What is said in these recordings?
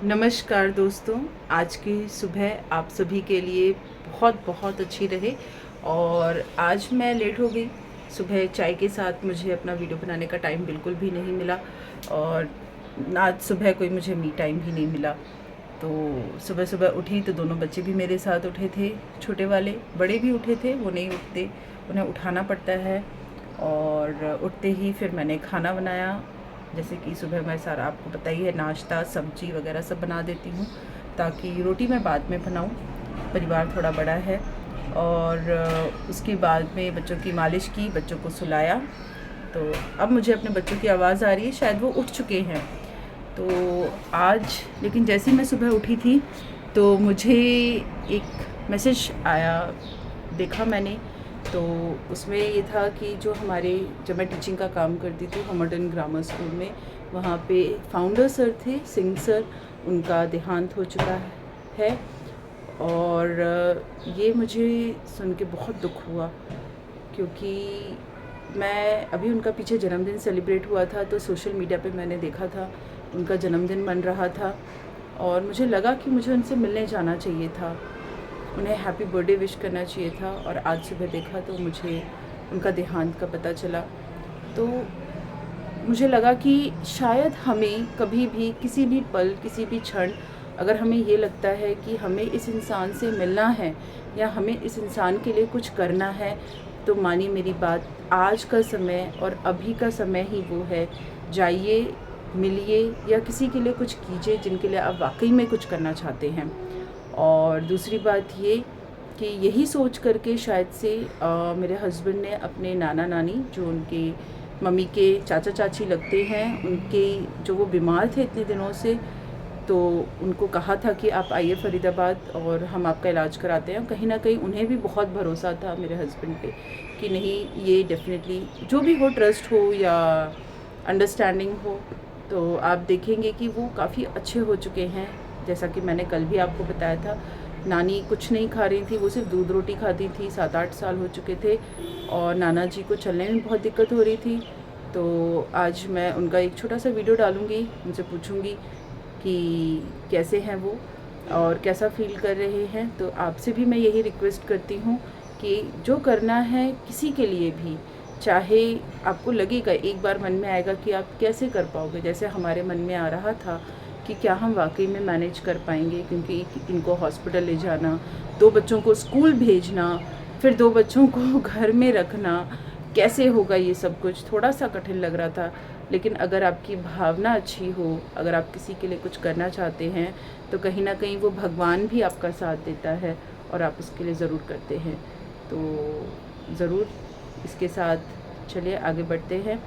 नमस्कार दोस्तों, आज की सुबह आप सभी के लिए बहुत बहुत अच्छी रहे। और आज मैं लेट हो गई। सुबह चाय के साथ मुझे अपना वीडियो बनाने का टाइम बिल्कुल भी नहीं मिला, और आज सुबह कोई मुझे मी टाइम भी नहीं मिला। तो सुबह सुबह उठी तो दोनों बच्चे भी मेरे साथ उठे थे, छोटे वाले। बड़े भी उठे थे, वो नहीं उठते, उन्हें उठाना पड़ता है। और उठते ही फिर मैंने खाना बनाया। जैसे कि सुबह मैं सारा आपको पता ही है, नाश्ता सब्जी वगैरह सब बना देती हूँ, ताकि रोटी मैं बाद में बनाऊँ। परिवार थोड़ा बड़ा है। और उसके बाद में बच्चों की मालिश की, बच्चों को सुलाया। तो अब मुझे अपने बच्चों की आवाज़ आ रही है, शायद वो उठ चुके हैं। तो आज लेकिन जैसे ही मैं सुबह उठी थी तो मुझे एक मैसेज आया, देखा मैंने। तो उसमें ये था कि जो हमारे, जब मैं टीचिंग का काम करती थी हॉमर्टन ग्रामर स्कूल में, वहाँ पे फाउंडर सर थे, सिंह सर, उनका देहांत हो चुका है। और ये मुझे सुन के बहुत दुख हुआ, क्योंकि मैं अभी उनका पीछे जन्मदिन सेलिब्रेट हुआ था, तो सोशल मीडिया पे मैंने देखा था उनका जन्मदिन मन रहा था, और मुझे लगा कि मुझे उनसे मिलने जाना चाहिए था, उन्हें हैप्पी बर्थडे विश करना चाहिए था। और आज सुबह देखा तो मुझे उनका देहांत का पता चला। तो मुझे लगा कि शायद हमें कभी भी, किसी भी पल, किसी भी क्षण, अगर हमें ये लगता है कि हमें इस इंसान से मिलना है या हमें इस इंसान के लिए कुछ करना है, तो मानिए मेरी बात, आज का समय और अभी का समय ही वो है। जाइए, मिलिए, या किसी के लिए कुछ कीजिए जिनके लिए आप वाकई में कुछ करना चाहते हैं। और दूसरी बात ये कि यही सोच करके शायद से मेरे हस्बैंड ने अपने नाना नानी, जो उनके मम्मी के चाचा चाची लगते हैं, उनके, जो वो बीमार थे इतने दिनों से, तो उनको कहा था कि आप आइए फरीदाबाद और हम आपका इलाज कराते हैं। कहीं ना कहीं उन्हें भी बहुत भरोसा था मेरे हस्बैंड पे कि नहीं, ये डेफिनेटली, जो भी हो, ट्रस्ट हो या अंडरस्टैंडिंग हो, तो आप देखेंगे कि वो काफ़ी अच्छे हो चुके हैं। जैसा कि मैंने कल भी आपको बताया था, नानी कुछ नहीं खा रही थी, वो सिर्फ दूध रोटी खाती थी। 7-8 साल हो चुके थे, और नाना जी को चलने में बहुत दिक्कत हो रही थी। तो आज मैं उनका एक छोटा सा वीडियो डालूँगी, उनसे पूछूँगी कि कैसे हैं वो और कैसा फील कर रहे हैं। तो आपसे भी मैं यही रिक्वेस्ट करती हूँ कि जो करना है किसी के लिए भी, चाहे आपको लगेगा, एक बार मन में आएगा कि आप कैसे कर पाओगे, जैसे हमारे मन में आ रहा था कि क्या हम वाकई में मैनेज कर पाएंगे, क्योंकि इनको हॉस्पिटल ले जाना, 2 बच्चों को स्कूल भेजना, फिर 2 बच्चों को घर में रखना, कैसे होगा ये सब कुछ, थोड़ा सा कठिन लग रहा था। लेकिन अगर आपकी भावना अच्छी हो, अगर आप किसी के लिए कुछ करना चाहते हैं, तो कहीं ना कहीं वो भगवान भी आपका साथ देता है, और आप उसके लिए ज़रूर करते हैं। तो ज़रूर इसके साथ चलिए आगे बढ़ते हैं,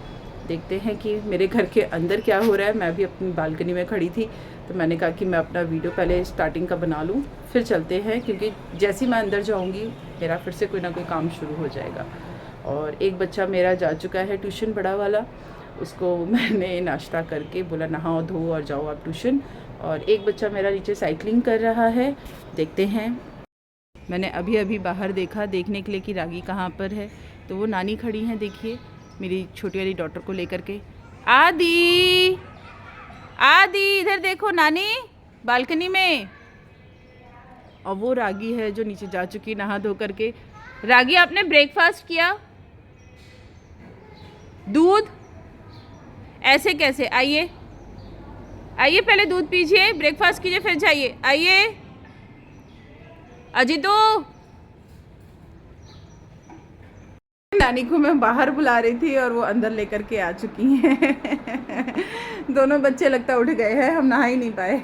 देखते हैं कि मेरे घर के अंदर क्या हो रहा है। मैं भी अपनी बालकनी में खड़ी थी, तो मैंने कहा कि मैं अपना वीडियो पहले स्टार्टिंग का बना लूँ, फिर चलते हैं, क्योंकि जैसे ही मैं अंदर जाऊँगी मेरा फिर से कोई ना कोई काम शुरू हो जाएगा। और एक बच्चा मेरा जा चुका है ट्यूशन, बड़ा वाला, उसको मैंने नाश्ता करके बोला नहाओ धो और जाओ आप ट्यूशन। और एक बच्चा मेरा नीचे साइकिलिंग कर रहा है, देखते हैं। मैंने अभी अभी बाहर देखा, देखने के लिए कि रागी कहाँ पर है, तो वो नानी खड़ी हैं, देखिए, मेरी छोटी वाली डॉटर को लेकर के। आदि, आदि इधर देखो, नानी बालकनी में। और वो रागी है जो नीचे जा चुकी नहा धो करके। रागी, आपने ब्रेकफास्ट किया? दूध ऐसे कैसे? आइए आइए, पहले दूध पीजिए, ब्रेकफास्ट कीजिए, फिर जाइए। आइए अजितो। नानी को मैं बाहर बुला रही थी और वो अंदर लेकर के आ चुकी हैं। दोनों बच्चे लगता उठ गए हैं, हम नहा ही नहीं पाए।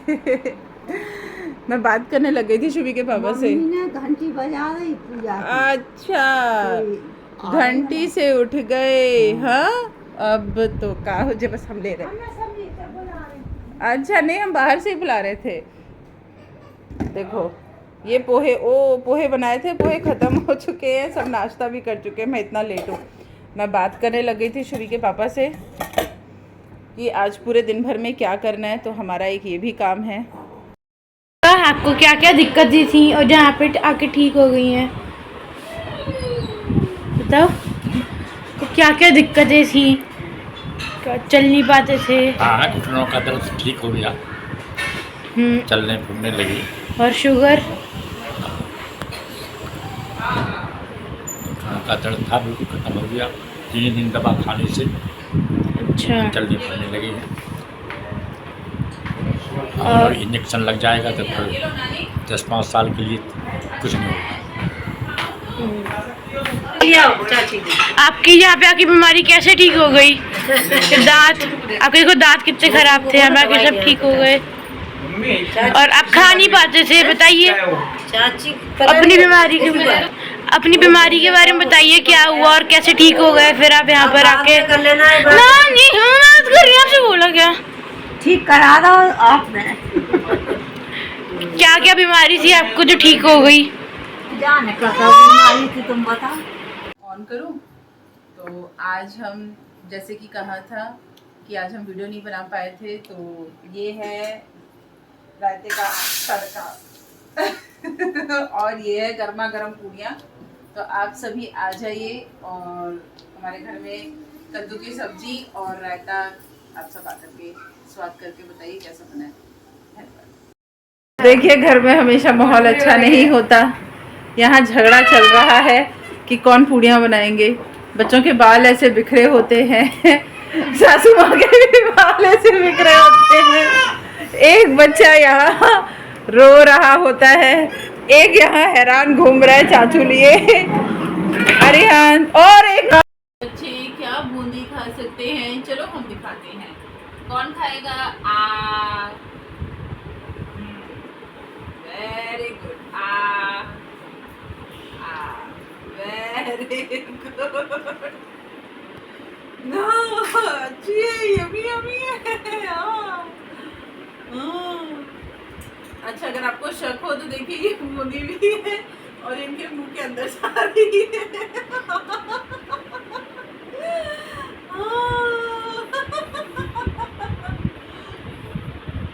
मैं बात करने लग गई थी शुभी के पापा से। घंटी बजा रही पूजा की। अच्छा, घंटी से उठ गए। हाँ, अब तो का हो जे, बस हम ले रहे। अच्छा नहीं, हम बाहर से ही बुला रहे थे। देखो ये पोहे, पोहे बनाए थे, पोहे ख़त्म हो चुके हैं, सब नाश्ता भी कर चुके हैं। मैं इतना लेट हूँ। मैं बात करने लग गई थी शुभी के पापा से कि आज पूरे दिन भर में क्या करना है, तो हमारा एक ये भी काम है। आपको क्या क्या दिक्कतें थी और जहाँ पे आके ठीक हो गई हैं, बताओ। तो क्या क्या दिक्कतें थी, चल नहीं पाते थे? हाँ, घुटनों का दर्द ठीक हो गया। चलने फिरने लगी। और शुगर? खाना का दर्द था बिल्कुल खत्म हो गया 3 दिन दवा खाने से। अच्छा। चलने फिरने लगी है। और और इंजेक्शन लग जाएगा तो फिर 10-5 साल के लिए कुछ नहीं होगा। आपकी यहाँ पे आके बीमारी कैसे ठीक हो गई? दांत, आपके को दांत कितने खराब थे, अब आके सब ठीक हो गए और आप खा नहीं पाते थे। बताइए अपनी बीमारी के बारे में बताइए, क्या हुआ और कैसे ठीक हो गए फिर आप यहाँ पर आके? आपसे बोला क्या ठीक करा दो आपने। क्या क्या बीमारी थी आपको जो ठीक हो गई? जाने का बीमारी थी तुम बताओ। ऑन करूं? तो आज हम जैसे कि कहा था कि आज हम वीडियो नहीं बना पाए थे, तो ये है रायते का तड़का और ये है गर्मा गर्म पूड़ियाँ। तो आप सभी आ जाइए और हमारे घर में कद्दू की सब्जी और रायता आप सब आकर के स्वाद करके बताइए कैसा बना है। देखिए घर में हमेशा माहौल अच्छा नहीं होता, यहाँ झगड़ा चल रहा है कि कौन पूड़ियाँ बनाएंगे। बच्चों के बाल ऐसे बिखरे होते हैं सासू माँ के भी बाल ऐसे बिखरे होते हैं। एक बच्चा यहाँ रो रहा होता है, एक यहाँ हैरान घूम रहा है चाचू लिए अरिहान, और एक बच्चे क्या बूंदी खा सकते हैं। चलो हम दिखाते हैं कौन खाएगा। Very good. Very good. No अच्छी है, यम्मी यम्मी है। अच्छा अगर आपको शक हो तो देखिए ये बूंदी भी है और इनके मुंह के अंदर जा रही है।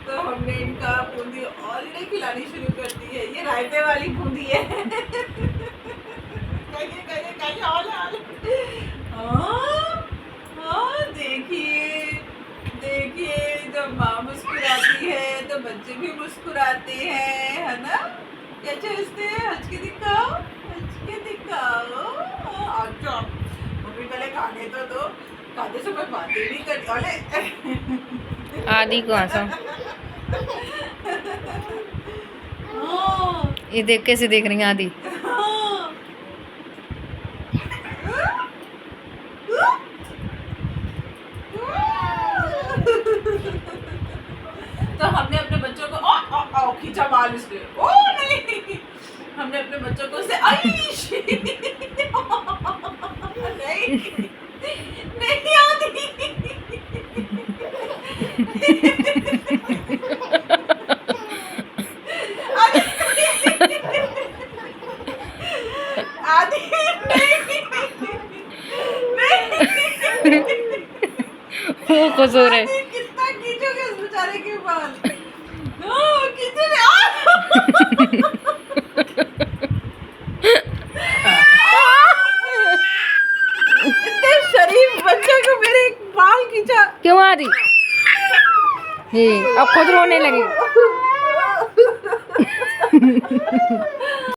तो हमने इनका बूंदी ऑलरेडी खिलानी शुरू कर दी है। ये रायते वाली बूंदी है। देखिए देखिए, जब माँ मुस्कुराती है तो बच्चे भी मुस्कुराते हैं, है ना? क्या चाहते हैं? हंस के दिखाओ, हंस के दिखाओ। अच्छा मम्मी पहले खाने तो दो, खाते समय बातें नहीं कर। अरे आदि को हंसा, ये देख कैसे देख रही है आदि। तो हमने अपने बच्चों को ओ खींचा बाल इसने, ओ नहीं, हमने अपने बच्चों को से नहीं आती। आदि वो खुश हो रहे। कितना खींचोगे उस बेचारे के बाल। इतने शरीफ बच्चे को मेरे एक बाल खींचा। क्यों आदि? अब खुद रोने लगी।